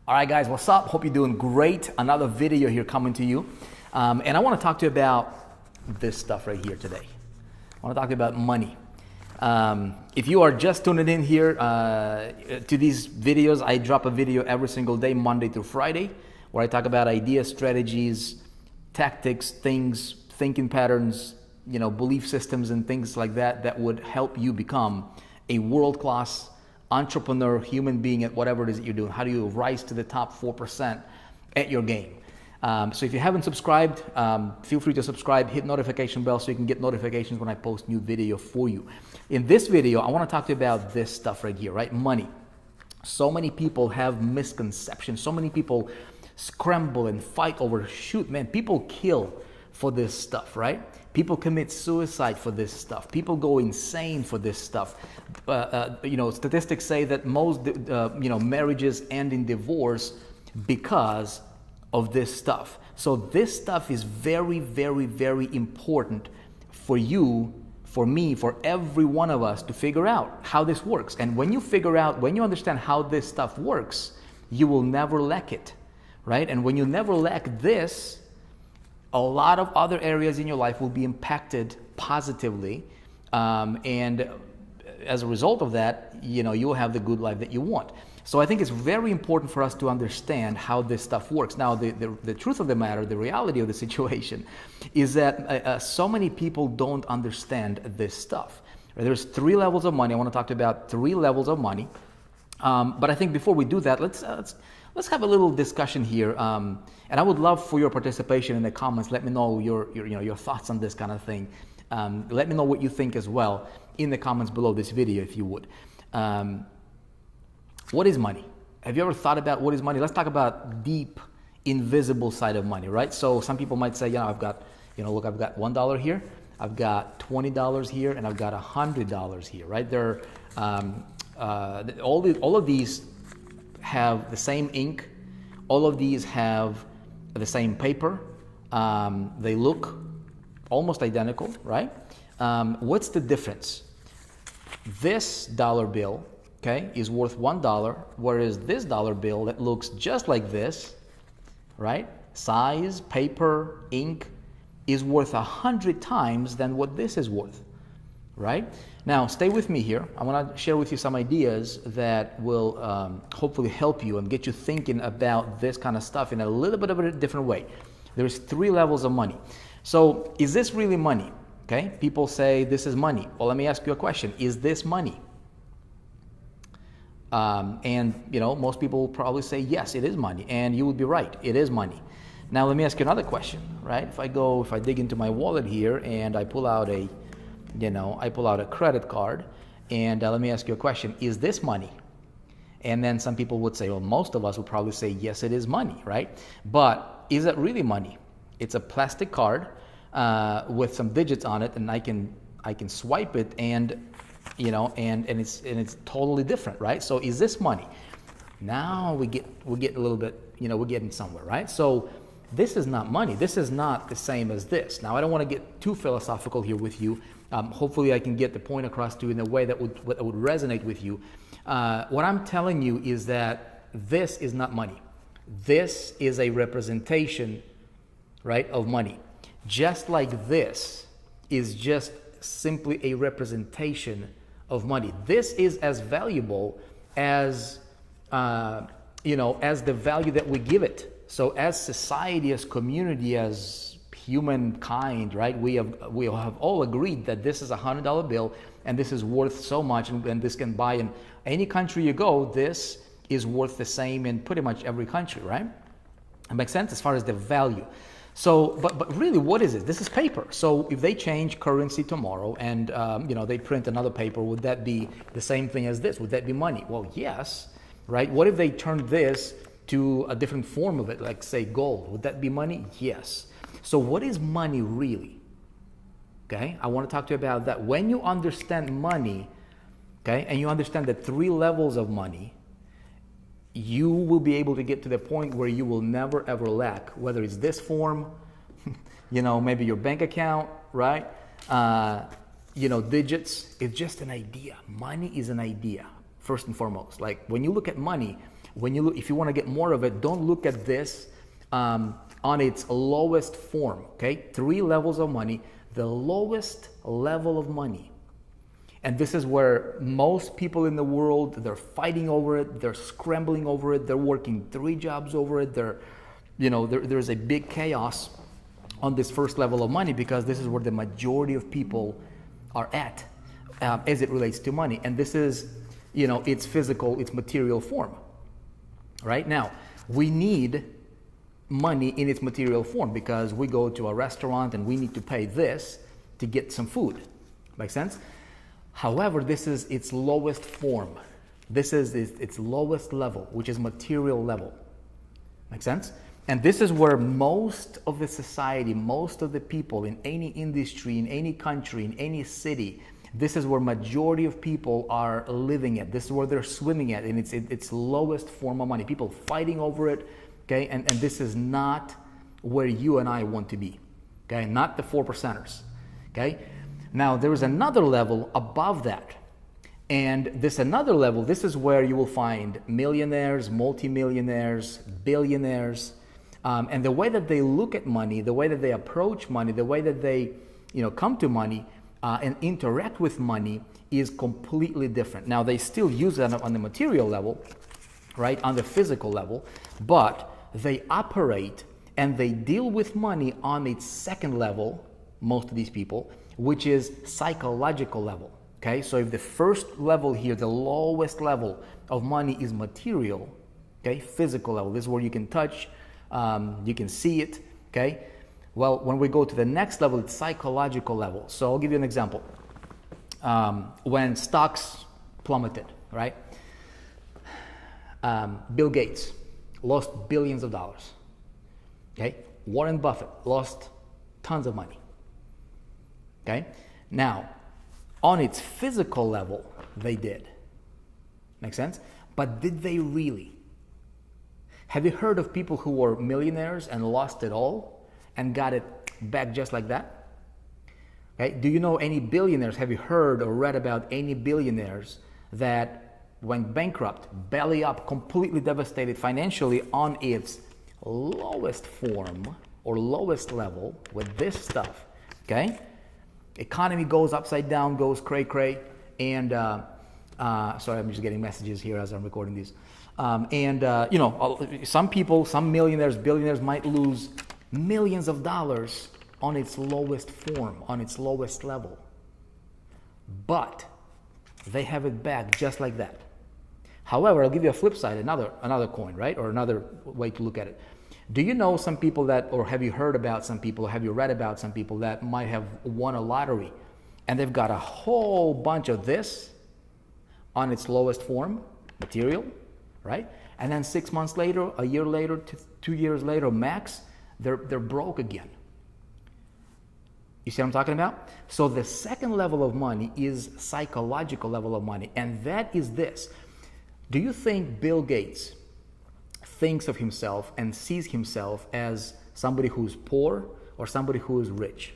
All right, guys, what's up? Hope you're doing great. Another video here coming to you. And I want to talk to you about this stuff right here today. I want to talk to you about money. If you are just tuning in here to these videos, I drop a video every single day, Monday through Friday, where I talk about ideas, strategies, tactics, things, thinking patterns, belief systems and things like that that would help you become a world-class entrepreneur, human being at whatever it is that you're doing. How do you rise to the top 4% at your game? So if you haven't subscribed, feel free to subscribe, hit notification bell so you can get notifications when I post new video for you. In this video, I want to talk to you about this stuff right here, right? Money. So many people have misconceptions. So many people scramble and fight over, shoot, man, people kill for this stuff, right? People commit suicide for this stuff. People go insane for this stuff. Statistics say that most, marriages end in divorce because of this stuff. So this stuff is very, very, very important for you, for me, for every one of us to figure out how this works. And when you understand how this stuff works, you will never lack it, right? And when you never lack this, a lot of other areas in your life will be impacted positively, and as a result of that, you will have the good life that you want. So I think it's very important for us to understand how this stuff works. Now, the truth of the matter, the reality of the situation, is that so many people don't understand this stuff. There's 3 levels of money. I want to talk to you about 3 levels of money. But I think before we do that, let's have a little discussion here, and I would love for your participation in the comments. Let me know your thoughts on this kind of thing. Let me know what you think as well in the comments below this video, if you would. What is money? Have you ever thought about what is money? Let's talk about deep, invisible side of money, right? So some people might say, I've got, look, I've got $1 here, I've got $20 here, and I've got $100 here, right? They're all of these have the same ink. All of these have the same paper. They look almost identical, right? What's the difference? This dollar bill, okay, is worth $1, whereas this dollar bill that looks just like this, right? Size, paper, ink, is worth 100 times than what this is worth, right? Now, stay with me here. I want to share with you some ideas that will hopefully help you and get you thinking about this kind of stuff in a little bit of a different way. There's 3 levels of money. So, is this really money? Okay, people say this is money. Well, let me ask you a question. Is this money? Most people will probably say, yes, it is money. And you would be right. It is money. Now, let me ask you another question, right? If I dig into my wallet here and I pull out a credit card, and let me ask you a question. Is this money? And then some people would say, well, most of us would probably say, yes, it is money, right? But is it really money? It's a plastic card with some digits on it, and I can swipe it, and it's totally different, right? So is this money? Now we get a little bit, we're getting somewhere, right? So this is not money. This is not the same as this. Now, I don't want to get too philosophical here with you. Hopefully I can get the point across to you in a way that would resonate with you. What I'm telling you is that this is not money. This is a representation, right, of money. Just like this is just simply a representation of money. This is as valuable as as the value that we give it. So as society, as community, as humankind, right, we have all agreed that this is a $100 bill and this is worth so much, and this can buy in any country you go. This is worth the same in pretty much every country, right? It makes sense as far as the value. So, but really, what is it? This is paper. So if they change currency tomorrow and they print another paper, would that be the same thing as this? Would that be money? Well, yes, right? What if they turned this to a different form of it, like say gold? Would that be money? Yes. So what is money really? Okay, I want to talk to you about that. When you understand money, okay, and you understand the 3 levels of money, you will be able to get to the point where you will never ever lack, whether it's this form, maybe your bank account, right? Digits. It's just an idea. Money is an idea, first and foremost. Like when you look at money, if you want to get more of it, don't look at this on its lowest form, okay? 3 levels of money, the lowest level of money. And this is where most people in the world, they're fighting over it, they're scrambling over it, they're working 3 jobs over it, there's a big chaos on this first level of money, because this is where the majority of people are at as it relates to money. And this is, its physical, its material form. Right now, we need money in its material form, because we go to a restaurant and we need to pay this to get some food. Make sense? However, this is its lowest form. This is its lowest level, which is material level. Make sense? And this is where most of the society, most of the people in any industry, in any country, in any city, this is where majority of people are living at. This is where they're swimming at, and it's its lowest form of money. People fighting over it, okay? And this is not where you and I want to be, okay? Not the 4%ers, okay? Now, there is another level above that. And this another level, this is where you will find millionaires, multimillionaires, billionaires. And the way that they look at money, the way that they approach money, the way that they come to money and interact with money is completely different. Now, they still use it on the material level, right, on the physical level, but they operate and they deal with money on its second level, most of these people, which is psychological level. Okay, so if the first level here, the lowest level of money is material, okay, physical level, this is where you can touch, you can see it, okay? Well, when we go to the next level, it's psychological level. So I'll give you an example. When stocks plummeted, right? Bill Gates lost billions of dollars, okay? Warren Buffett lost tons of money, okay? Now, on its physical level, they did. Make sense? But did they really? Have you heard of people who were millionaires and lost it all and got it back just like that? Okay. Do you know any billionaires? Have you heard or read about any billionaires that went bankrupt, belly up, completely devastated financially on its lowest form or lowest level with this stuff? Okay. Economy goes upside down, goes cray-cray, and sorry, I'm just getting messages here as I'm recording these. Some people, some millionaires, billionaires might lose millions of dollars on its lowest form, on its lowest level. But they have it back just like that. However, I'll give you a flip side, another coin, right? Or another way to look at it. Do you know some people that, or have you heard about some people, or have you read about some people that might have won a lottery and they've got a whole bunch of this on its lowest form, material, right? And then 6 months later, a year later, 2 years later, max, they're broke again. You see what I'm talking about? So the second level of money is psychological level of money, and that is this. Do you think Bill Gates thinks of himself and sees himself as somebody who's poor or somebody who is rich?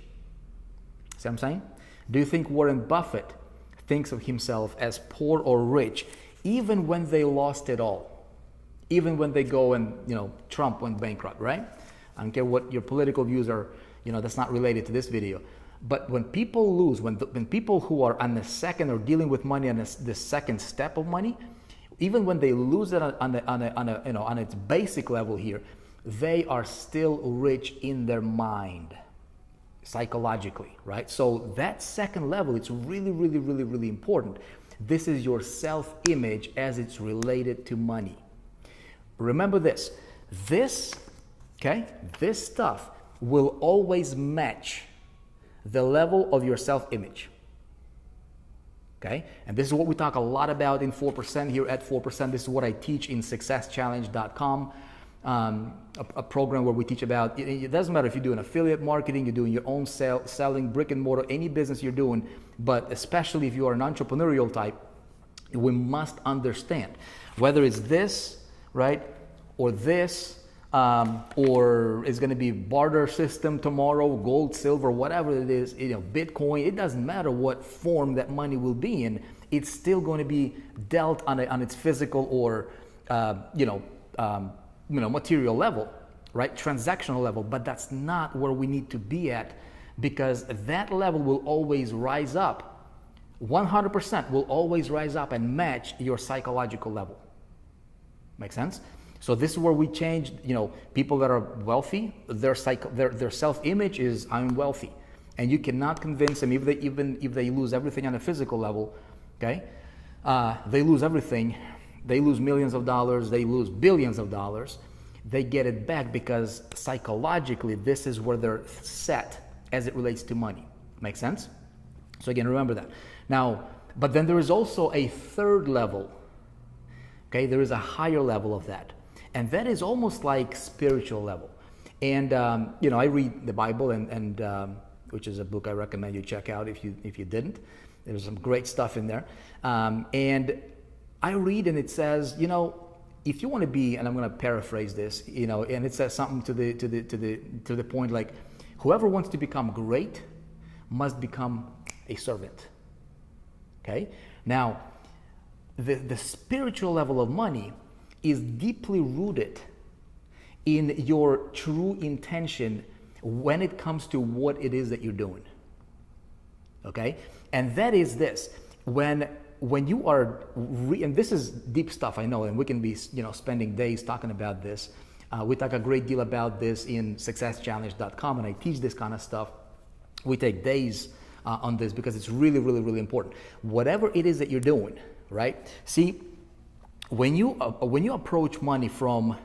See what I'm saying? Do you think Warren Buffett thinks of himself as poor or rich, even when they lost it all? Even when they go and, Trump went bankrupt, right? I don't care what your political views are, that's not related to this video. But when people lose, when people who are on the second or dealing with money on the second step of money, even when they lose it on its basic level here, they are still rich in their mind, psychologically, right? So that second level, it's really, really, really, really important. This is your self-image as it's related to money. Remember this. This stuff will always match the level of your self-image. Okay? And this is what we talk a lot about in 4% here at 4%. This is what I teach in successchallenge.com, a program where we teach about, it doesn't matter if you're doing affiliate marketing, you're doing your own selling, brick and mortar, any business you're doing, but especially if you are an entrepreneurial type, we must understand whether it's this, right, or this, or it's going to be barter system tomorrow, gold, silver, whatever it is, Bitcoin. It doesn't matter what form that money will be in. It's still going to be dealt on its physical or material level, right? Transactional level, but that's not where we need to be at, because that level will always rise up. 100% will always rise up and match your psychological level. Make sense? So this is where we change, people that are wealthy, their self-image is, I'm wealthy. And you cannot convince them, even if they lose everything on a physical level, okay? They lose everything. They lose millions of dollars. They lose billions of dollars. They get it back because psychologically, this is where they're set as it relates to money. Make sense? So again, remember that. Now, but then there is also a third level. Okay, there is a higher level of that. And that is almost like spiritual level. And, I read the Bible, and which is a book I recommend you check out if you didn't. There's some great stuff in there. And I read, and it says, if you want to be, and I'm going to paraphrase this, and it says something to the point like, whoever wants to become great must become a servant. Okay? Now, the spiritual level of money is deeply rooted in your true intention when it comes to what it is that you're doing. Okay? And that is this. When you are, and this is deep stuff, I know, and we can be, spending days talking about this. We talk a great deal about this in successchallenge.com, and I teach this kind of stuff. We take days on this because it's really, really, really important. Whatever it is that you're doing, right? See, when you approach money from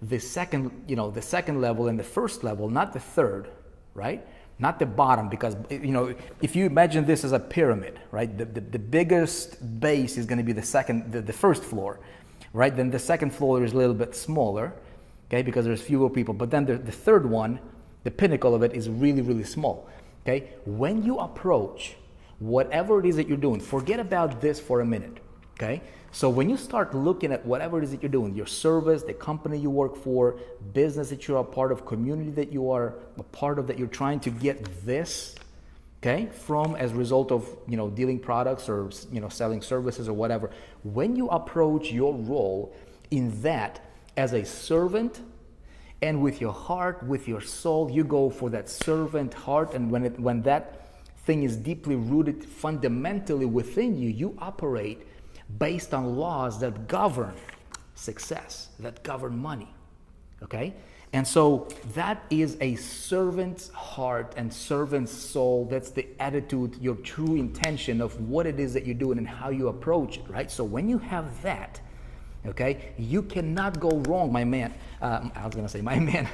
the second level and the first level, not the third, right? Not the bottom, because if you imagine this as a pyramid, right? The biggest base is going to be the first floor, right? Then the second floor is a little bit smaller, okay, because there's fewer people. But then the third one, the pinnacle of it, is really, really small. Okay, when you approach whatever it is that you're doing, forget about this for a minute. Okay, so when you start looking at whatever it is that you're doing, your service, the company you work for, business that you're a part of, community that you are a part of, that you're trying to get this, okay, from as a result of dealing products or selling services or whatever. When you approach your role in that as a servant, and with your heart, with your soul, you go for that servant heart. And when that thing is deeply rooted fundamentally within you, you operate based on laws that govern success, that govern money. Okay? And so that is a servant's heart and servant's soul. That's the attitude, your true intention of what it is that you're doing and how you approach it, right? So when you have that, okay, you cannot go wrong, my man. I was going to say my man.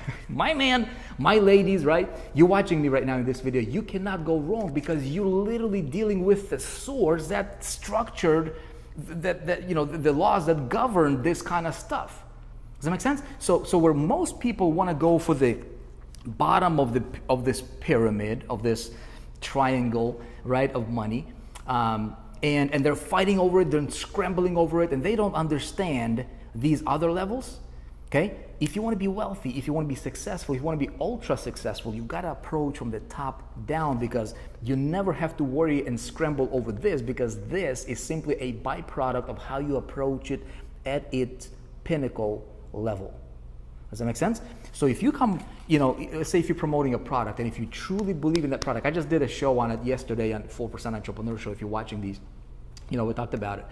My ladies, right? You're watching me right now in this video. You cannot go wrong because you're literally dealing with the source that structured the laws that govern this kind of stuff. Does that make sense? So where most people want to go for the bottom of this pyramid, of this triangle, right, of money, and they're fighting over it, they're scrambling over it, and they don't understand these other levels. Okay? If you want to be wealthy, if you want to be successful, if you want to be ultra successful, you've got to approach from the top down, because you never have to worry and scramble over this, because this is simply a byproduct of how you approach it at its pinnacle level. Does that make sense? So if you come, let's say if you're promoting a product, and if you truly believe in that product, I just did a show on it yesterday on 4% Entrepreneur Show. If you're watching these, we talked about it.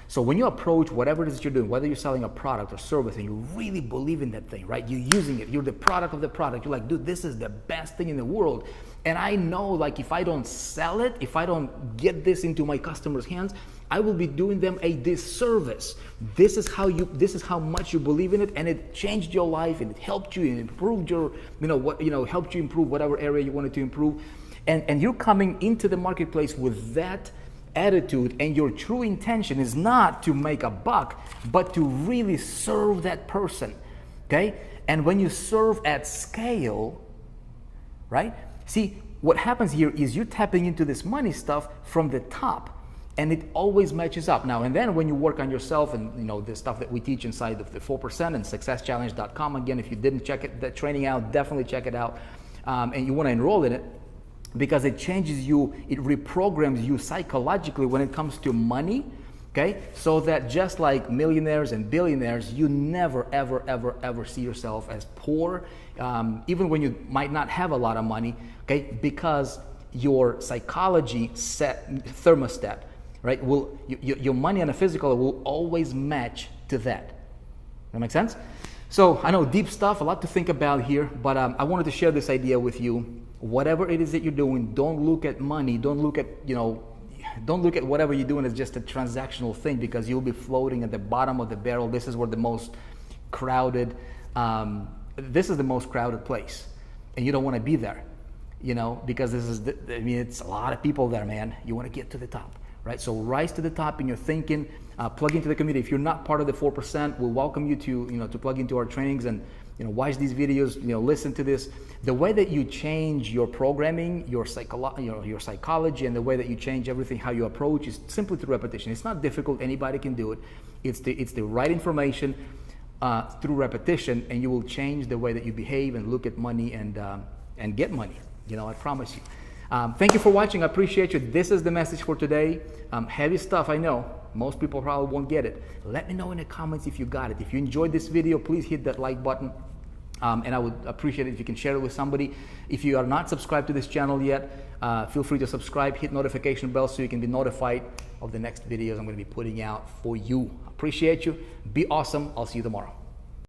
So when you approach whatever it is you're doing, whether you're selling a product or service, and you really believe in that thing, right? You're using it. You're the product of the product. You're like, dude, this is the best thing in the world. And I know, like, if I don't sell it, if I don't get this into my customers' hands, I will be doing them a disservice. This is how much you believe in it, and it changed your life, and it helped you, and improved your, helped you improve whatever area you wanted to improve. And you're coming into the marketplace with that attitude, and your true intention is not to make a buck, but to really serve that person. Okay? And when you serve at scale, right? See, what happens here is you're tapping into this money stuff from the top, and it always matches up. Now and then, when you work on yourself, and the stuff that we teach inside of the 4% and successchallenge.com, again, if you didn't check that training out, definitely check it out, and you want to enroll in it, because it changes you, it reprograms you psychologically when it comes to money. Okay, so that just like millionaires and billionaires, you never, ever, ever, ever see yourself as poor, even when you might not have a lot of money, okay, because your psychology set thermostat, right, your money on a physical will always match to that. That make sense? So I know deep stuff, a lot to think about here, but I wanted to share this idea with you. Whatever it is that you're doing, don't look at money, don't look at, don't look at whatever you're doing as just a transactional thing, because you'll be floating at the bottom of the barrel. This is where the most crowded, this is the most crowded place, and you don't want to be there, because this is, it's a lot of people there, man. You want to get to the top, right? So rise to the top in your thinking, plug into the community. If you're not part of the 4%, we'll welcome you to, to plug into our trainings and, watch these videos, listen to this. The way that you change your programming, your psychology, and the way that you change everything, how you approach, is simply through repetition. It's not difficult. Anybody can do it. It's the right information through repetition, and you will change the way that you behave and look at money and get money. I promise you. Thank you for watching. I appreciate you. This is the message for today. Heavy stuff, I know. Most people probably won't get it. Let me know in the comments if you got it. If you enjoyed this video, please hit that like button. And I would appreciate it if you can share it with somebody. If you are not subscribed to this channel yet, feel free to subscribe, hit notification bell so you can be notified of the next videos I'm going to be putting out for you. Appreciate you. Be awesome. I'll see you tomorrow.